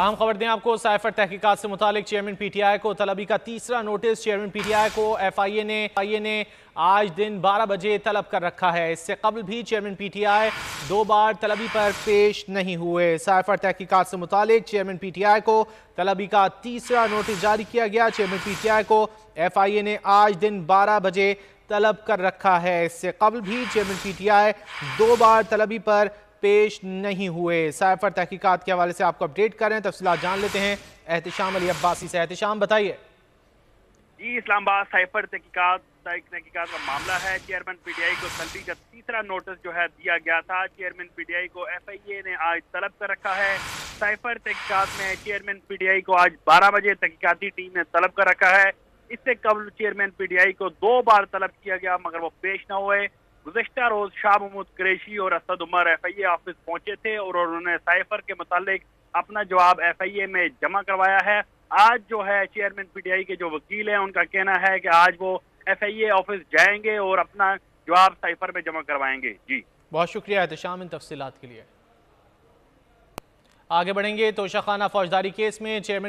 अहम खबर दें आपको, साइफर तहकीकात से मुतालिक चेयरमैन पीटीआई को तलबी का तीसरा नोटिस। चेयरमैन पीटीआई को एफआईए ने आज दिन 12 बजे तलब कर रखा है। इससे कबल भी चेयरमैन पीटीआई 2 बार तलबी पर पेश नहीं हुए। साइफर तहकीकात से मुतालिक चेयरमैन पीटीआई को तलबी का तीसरा नोटिस जारी किया गया। चेयरमैन पीटीआई को एफआईए ने आज दिन 12 बजे तलब कर रखा है। इससे कबल भी चेयरमैन पीटीआई 2 बार तलबी पर पेश नहीं हुए। साइफर तहकीकात के हवाले से आपको अपडेट कर रहे हैं, तफसीलात जान लेते हैं एहतिशाम अली अब्बासी से। एहतिशाम बताइए। जी, इस्लामाबाद साइफर तहकीकात का मामला है। चेयरमैन पीटीआई को तलबी का तीसरा नोटिस जो है दिया गया था। चेयरमैन पीटीआई को एफआईए ने आज तलब कर रखा है। साइफर तहकीकात में चेयरमैन पीटीआई को आज 12 बजे तहकीकाती टीम ने तलब कर रखा है। इससे कबल चेयरमैन पीटीआई को 2 बार तलब किया गया मगर वो पेश न हुए। गुज़श्ता रोज शाह महमूद कुरैशी और असद उमर एफआईए ऑफिस पहुंचे थे और उन्होंने साइफर के मुतालिक अपना जवाब एफआईए में जमा करवाया है। आज जो है चेयरमैन पीटीआई के जो वकील हैं उनका कहना है कि आज वो एफआईए ऑफिस जाएंगे और अपना जवाब साइफर में जमा करवाएंगे। जी, बहुत शुक्रिया एहतिशाम इन तफसीलात के लिए। आगे बढ़ेंगे तो शाखाना फौजदारी केस में चेयरमैन